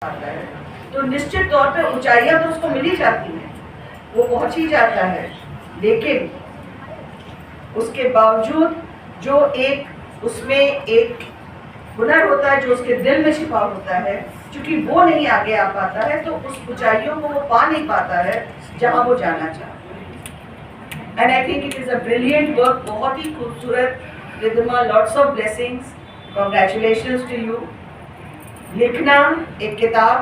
आता है तो निश्चित तौर पे ऊंचाइयां तो उसको मिल ही जाती हैं, वो पहुंच ही जाता है, लेकिन उसके बावजूद जो एक उसमें एक हुनर होता है जो उसके दिल में छिपा होता है, क्योंकि वो नहीं आगे आ पाता है तो उस ऊंचाइयों को वो पा नहीं पाता है जहां वो जाना चाहता है। And I think it is a brilliant work, बहुत ही खूबसूरत, Riddhima, lots of blessings, congratulations to you. लिखना एक किताब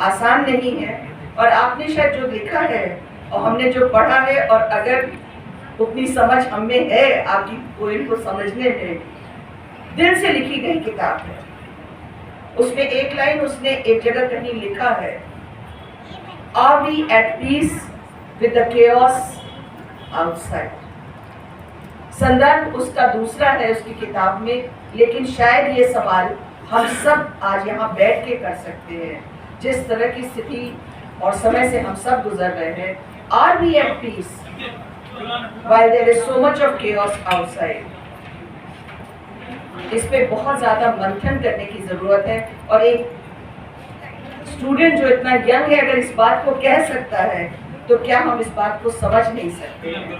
आसान नहीं है, और आपने शायद जो लिखा है और हमने जो पढ़ा है, और अगर उतनी समझ हमें है आपकी पोएम को समझने में, दिल से लिखी गई किताब है। उसमें एक लाइन उसने एक जगह कहीं लिखा है, are we at peace with the chaos outside. संदर्भ उसका दूसरा है उसकी किताब में, लेकिन शायद ये सवाल हम सब आज यहाँ बैठ के कर सकते हैं, जिस तरह की स्थिति और समय से हम सब गुजर रहे हैं। Are we at peace while there is so much of chaos outside? इस पे बहुत ज़्यादा मंथन करने की ज़रूरत है, और एक स्टूडेंट जो इतना यंग है अगर इस बात को कह सकता है तो क्या हम इस बात को समझ नहीं सकते हैं।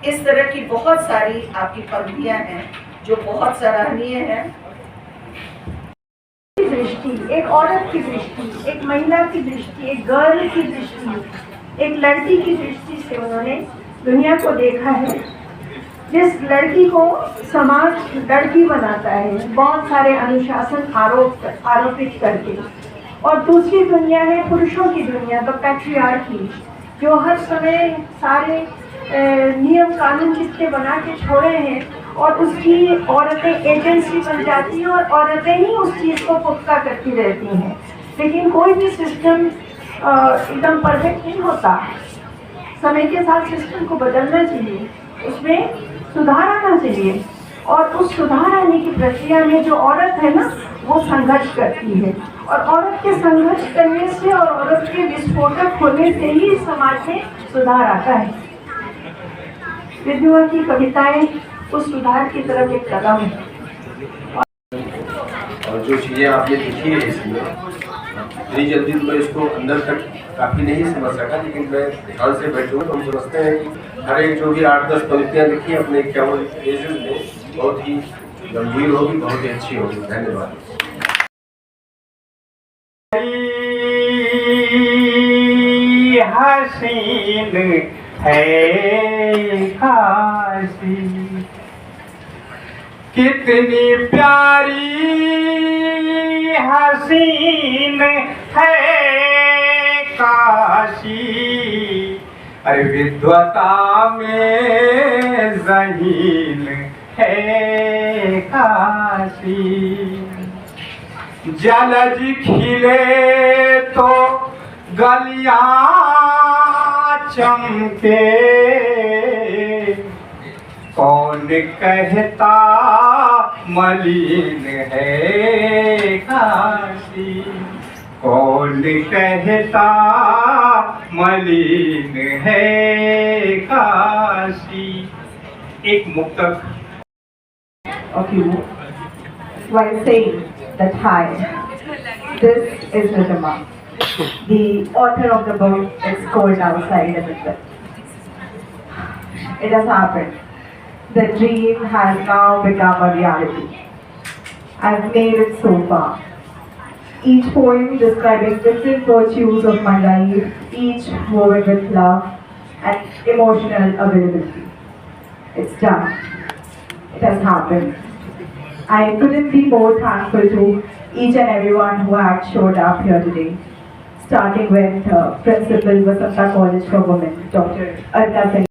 इस तरह की बहुत सारी आपकी पंक्तियां हैं जो बहुत सराहनीय हैं। दृष्टि, एक औरत की दृष्टि, एक महिला की दृष्टि, एक गर्ल की दृष्टि, एक लड़की की दृष्टि से उन्होंने दुनिया को देखा है। जिस लड़की को समाज लड़की बनाता है बहुत सारे अनुशासन आरोपित करके, और दूसरी दुनिया है पुरुषों की दुनिया, द पैट्रियार्की, जो हर समय सारे नियम कानून किसके बना के छोड़े हैं, और उसकी औरतें एजेंसी बन जाती हैं और औरतें ही उस चीज़ को पुख्ता करती रहती हैं। लेकिन कोई भी सिस्टम एकदम परफेक्ट नहीं होता, समय के साथ सिस्टम को बदलना चाहिए, उसमें सुधार आना चाहिए, और उस सुधार आने की प्रक्रिया में जो औरत है ना वो संघर्ष करती है, और औरत के संघर्ष करने से और औरत के विस्फोटक होने से ही समाज में सुधार आता है। रिद्धिमा की कविताएं उस सुधार की तरफ एक कदम है। और जो चीज़ें आपने लिखी है इसमें, इतनी जल्दी तो मैं इसको अंदर तक काफ़ी नहीं समझ सका, लेकिन मैं ध्यान से बैठूँ तो हम समझते हैं कि हर एक जो भी 8-10 पंक्तियाँ लिखी है अपने 51 पेजेस में, बहुत ही गंभीर होगी, बहुत ही अच्छी होगी। धन्यवाद। हसीन है काशी, कितनी प्यारी हसीन है काशी, अरे विद्वता में ज़हीन है काशी। जलज खिले तो गलियां चमके, कौन कहता मलिन है काशी, कौन कहता मलिन है काशी। एक मुक्तक of you while saying that hi, this is Riddhima, the author of the book It's Cold Outside Elizabeth. It has happened. The dream has now become a reality. I've made it so far. Each poem describing different virtues of my life, each woven with love and emotional availability. It's done. It has happened. I couldn't be more thankful to each and everyone who had showed up here today, starting with Principal Vasanta College for Women, Dr. Arka Singh.